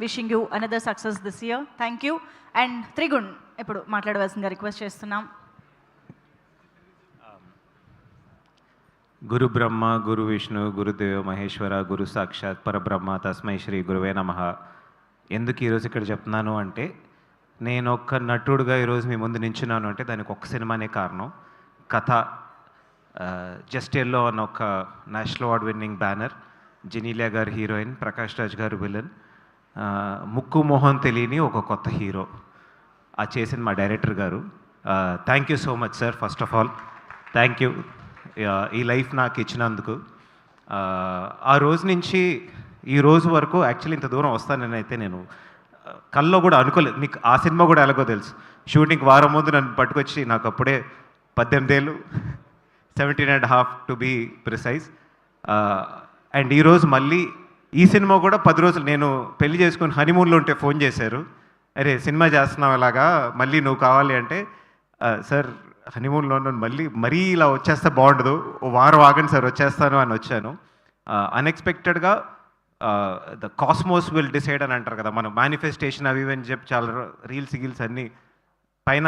Wishing you another success this year. Thank you. And Trigun ఇప్పుడు మాట్లాడవలసిందిగా request చేస్తున్నాం. గురు బ్రహ్మ గురు విష్ణు గురుదేవ మహేశ్వర గురు సాక్షాత్ పరబ్రహ్మ తస్మై శ్రీ గురువే నమః. ఎందుకు ఈరోజు ఇక్కడ చెప్తున్నాను అంటే, నేను ఒక్క నటుడుగా ఈరోజు మీ ముందు నించున్నాను అంటే దానికి ఒక్క సినిమానే కారణం. కథ జస్ట్ ఎల్లో అన్న ఒక national award winning banner, Genelia గారు హీరోయిన్, ప్రకాష్ రాజ్ గారు విలన్, ముక్కు మొహం తెలియని ఒక కొత్త హీరో. అది చేసింది మా డైరెక్టర్ గారు. Thank you so much sir. First of all thank you ఈ లైఫ్ నాకు ఇచ్చినందుకు. ఆ రోజు నుంచి ఈ రోజు వరకు యాక్చువల్లీ ఇంత దూరం వస్తానైతే నేను కల్లో కూడా అనుకోలేదు. మీకు ఆ సినిమా కూడా ఎలాగో తెలుసు. షూటింగ్ వారం ముందు నన్ను పట్టుకొచ్చి, నాకు అప్పుడే 18 ఏళ్ళు, 17.5 టు బీ ప్రిసైజ్. అండ్ ఈరోజు మళ్ళీ ఈ సినిమా కూడా 10 రోజులు నేను పెళ్లి చేసుకుని హనీమూన్లో ఉంటే ఫోన్ చేశారు, అరే సినిమా చేస్తున్నావు అలాగా మళ్ళీ నువ్వు కావాలి అంటే, సార్ హనీమూన్లో మరీ ఇలా వచ్చేస్తే బాగుండదు, ఓ వారం ఆగండి సార్ వచ్చేస్తాను అని వచ్చాను. అన్ఎక్స్పెక్టెడ్గా ద కాస్మోస్ విల్ డిసైడ్ అని అంటారు కదా, మన మేనిఫెస్టేషన్ అవి ఇవి అని చెప్పి చాలా రీల్స్ అన్నీ పైన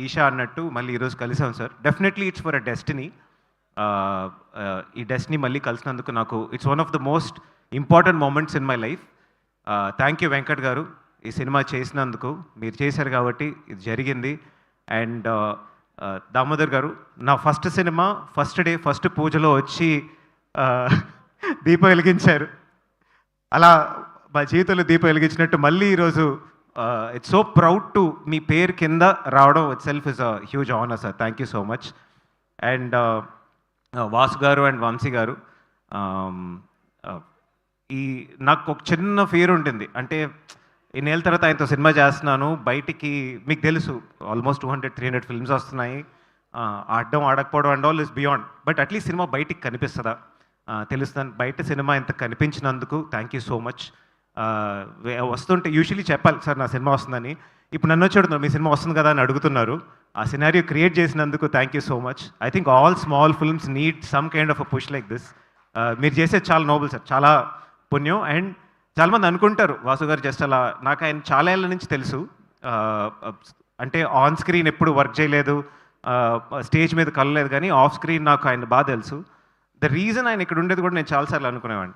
ఈషా అన్నట్టు మళ్ళీ ఈరోజు కలిసాం sir. Definitely it's for a destiny. ఈ డెస్టినీ మళ్ళీ కలిసినందుకు నాకు it's one of the most important moments in my life. Thank you Venkat garu, ఈ సినిమా చేసినందుకు. మీరు చేశారు కాబట్టి ఇది జరిగింది. అండ్ దామోదర్ గారు, నా first cinema first day first పూజలో వచ్చి దీపం వెలిగించారు. అలా మా జీవితంలో దీపం వెలిగించినట్టు మళ్ళీ ఈరోజు it's so proud to me పేరు కింద రావడం it self is a huge honour sir. Thank you so much. And Vasu గారు అండ్ వంశీ గారు, ఈ నాకు ఒక చిన్న ఫియర్ ఉంటుంది, అంటే ఇన్నేళ్ళ తర్వాత ఆయనతో సినిమా చేస్తున్నాను, బయటికి మీకు తెలుసు ఆల్మోస్ట్ 200-300 ఫిల్మ్స్ వస్తున్నాయి, ఆడడం ఆడకపోవడం and all is beyond. But at least cinema బయటికి కనిపిస్తుందా తెలుస్తాను. బయట సినిమా ఇంత కనిపించినందుకు థ్యాంక్ యూ సో మచ్. వస్తుంటే యూజువలీ చెప్పాలి సార్ నా సినిమా వస్తుందని, ఇప్పుడు నన్ను వచ్చి అడుగుతున్నారు మీ సినిమా వస్తుంది కదా అని అడుగుతున్నారు. ఆ సినారియో క్రియేట్ చేసినందుకు thank you so much. I think all small films need some kind of a push like this. మీరు చేసేది చాలా నోబుల్ సార్, చాలా పుణ్యం. అండ్ చాలామంది అనుకుంటారు వాసు గారు జస్ట్ అలా, నాకు ఆయన చాలా ఏళ్ళ నుంచి తెలుసు, అంటే ఆన్ స్క్రీన్ ఎప్పుడు వర్క్ చేయలేదు, స్టేజ్ మీద కలలేదు, కానీ ఆఫ్ స్క్రీన్ నాకు ఆయన బాగా తెలుసు. ద రీజన్ ఆయన ఇక్కడ ఉండేది కూడా నేను చాలాసార్లు అనుకునేవాడిని,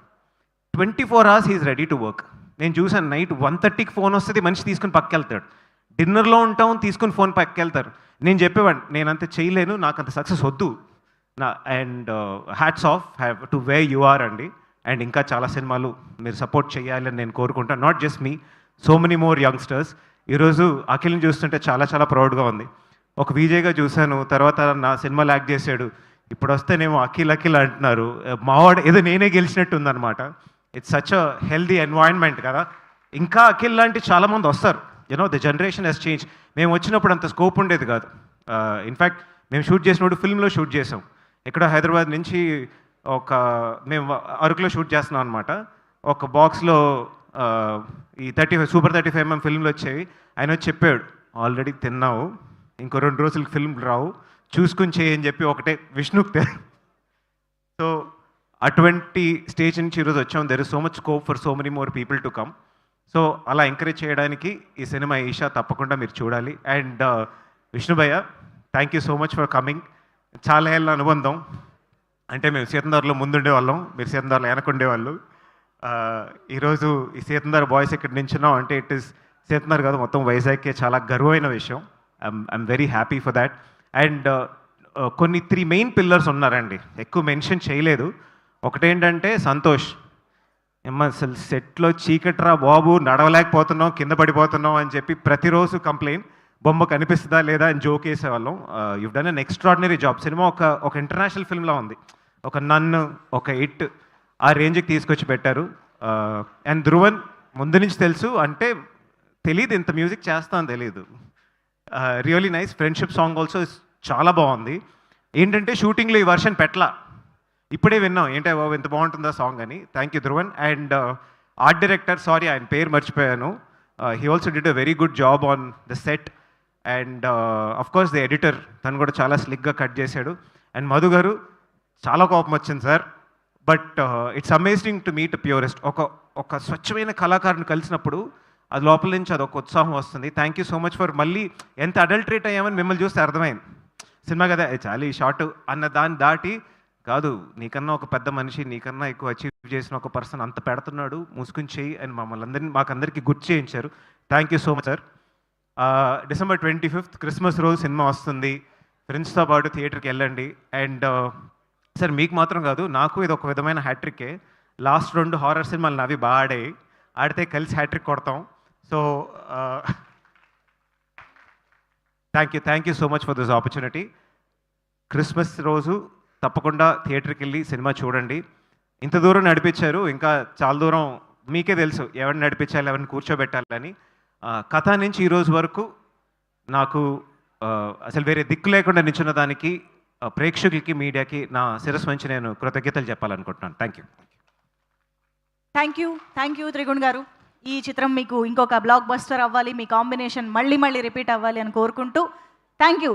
24 hours he's ready to work. నేను చూసాను నైట్ 1:30కి ఫోన్ వస్తుంది, మనిషి తీసుకుని పక్కకి వెళ్తాడు. డిన్నర్లో ఉంటాం, తీసుకుని ఫోన్ పక్కకి వెళ్తారు. నేను చెప్పేవాడిని నేను అంత చేయలేను, నాకు అంత సక్సెస్ వద్దు నా. And hats off have to way you are అండి. అండ్ ఇంకా చాలా సినిమాలు మీరు సపోర్ట్ చేయాలని నేను కోరుకుంటాను. Not just me, so many more youngsters. ఈరోజు అఖిల్ని చూస్తుంటే చాలా చాలా ప్రౌడ్గా ఉంది. ఒక విజయ్గా చూశాను, తర్వాత నా సినిమాలు యాక్ట్ చేశాడు, ఇప్పుడు వస్తేనేమో అఖిల్ అంటున్నారు. మావాడు ఏదో నేనే గెలిచినట్టు ఉందన్నమాట. It's such a healthy environment కదా. ఇంకా అఖిల్ లాంటి చాలామంది వస్తారు. You know the generation has change. మేము వచ్చినప్పుడు అంత స్కోప్ ఉండేది కాదు. ఇన్ఫ్యాక్ట్ మేము షూట్ చేసినప్పుడు ఫిల్మ్లో షూట్ చేసాం. ఇక్కడ హైదరాబాద్ నుంచి మేము అరకులో షూట్ చేస్తున్నాం అనమాట. ఒక బాక్స్లో ఈ 35 సూపర్ 35mm ఫిల్మ్లు వచ్చేవి. ఆయన వచ్చి చెప్పాడు, ఆల్రెడీ తిన్నావు, ఇంకో 2 రోజులకి ఫిల్మ్ రావు, చూసుకుని చేయని చెప్పి ఒకటే విష్ణుకి. సో అటువంటి స్టేజ్ నుంచి ఈరోజు వచ్చాం. There is so much scope for so many more people to come. So అలా ఎంకరేజ్ చేయడానికి ఈ సినిమా ఈషా తప్పకుండా మీరు చూడాలి. అండ్ విష్ణుభయ్య, thank you so much for coming. చాలా ఏళ్ళ అనుబంధం, అంటే మేము సీతందార్లో ముందుండేవాళ్ళం, మీరు సీతందార్లో వెనకుండేవాళ్ళు. ఈరోజు ఈ సీతందార్ బాయ్స్ ఇక్కడ నించున్నాం అంటే ఇట్ ఈస్ సీతందార్ కాదు మొత్తం వైజాగ్కే చాలా గర్వమైన విషయం. I'm very happy for that. And కొన్ని 3 మెయిన్ పిల్లర్స్ ఉన్నారండి, ఎక్కువ మెన్షన్ చేయలేదు. ఒకటేంటంటే సంతోష్, అసలు సెట్లో చీకట్రా బాబు, నడవలేకపోతున్నాం, కింద పడిపోతున్నాం అని చెప్పి ప్రతిరోజు కంప్లైంట్, బొమ్మ కనిపిస్తుందా లేదా అని జోక్ వేసేవాళ్ళం. You done an extraordinary job. Cinema ఒక ఇంటర్నేషనల్ ఫిల్మ్లా ఉంది, ఒక నన్ను ఒక ఇట్ ఆ రేంజ్కి తీసుకొచ్చి పెట్టారు. అండ్ ధ్రువన్ ముందు నుంచి తెలుసు, అంటే తెలియదు ఇంత మ్యూజిక్ చేస్తాను తెలియదు. Really nice. Friendship song also చాలా బాగుంది. ఏంటంటే షూటింగ్లో ఈ వర్షన్ పెట్టలా, ఇప్పుడే విన్నాం, ఏంటో బాబు ఎంత బాగుంటుందా సాంగ్ అని. Thank you Dhruvan. And art director, sorry ఆయన పేరు మర్చిపోయాను, he also did a very good job on the set. And of course the editor, తను కూడా చాలా స్లిక్గా కట్ చేశాడు. అండ్ మధు గారు, చాలా కోపం వచ్చింది sir, but it's amazing to meet purest. ఒక స్వచ్ఛమైన కళాకారుని కలిసినప్పుడు అది లోపల నుంచి అదొక ఉత్సాహం వస్తుంది. Thank you so much for మళ్ళీ ఎంత అడల్టరేట్ అయ్యామని మిమ్మల్ని చూస్తే అర్థమైంది. సినిమా కదా చాలా ఈ షార్ట్ అన్న దాన్ని దాటి కాదు, నీకన్నా ఒక పెద్ద మనిషి, నీకన్నా ఎక్కువ అచీవ్ చేసిన ఒక పర్సన్ అంత పెడుతున్నాడు, మూసుకుని చెయ్యి అని మమ్మల్ని అందరినీ మాకందరికీ గుర్తు చేయించారు. Thank you so much sir. December 25th Christmas రోజు సినిమా వస్తుంది. ఫ్రెండ్స్తో పాటు థియేటర్కి వెళ్ళండి. అండ్ సార్ మీకు మాత్రం కాదు, నాకు ఇది ఒక విధమైన హ్యాట్రిక్కే. లాస్ట్ 2 హారర్ సినిమాలు నావి బాగా ఆడాయి. ఆడితే కలిసి హ్యాట్రిక్ కొడతాం. So thank you so much for this opportunity. Christmas రోజు తప్పకుండా థియేటర్కి వెళ్ళి సినిమా చూడండి. ఇంత దూరం నడిపించారు, ఇంకా చాలా దూరం మీకే తెలుసు ఎవరిని నడిపించాలి, ఎవరిని కూర్చోబెట్టాలని. కథ నుంచి ఈ రోజు వరకు నాకు అసలు వేరే దిక్కు లేకుండా నిల్చున్న దానికి ప్రేక్షకులకి, మీడియాకి నా శిరస్సు నుంచి నేను కృతజ్ఞతలు చెప్పాలనుకుంటున్నాను. థ్యాంక్ యూ త్రిగుణ్ గారు. ఈ చిత్రం మీకు ఇంకొక బ్లాక్ బస్టర్ అవ్వాలి, మీ కాంబినేషన్ మళ్ళీ రిపీట్ అవ్వాలి అని కోరుకుంటూ థ్యాంక్ యూ.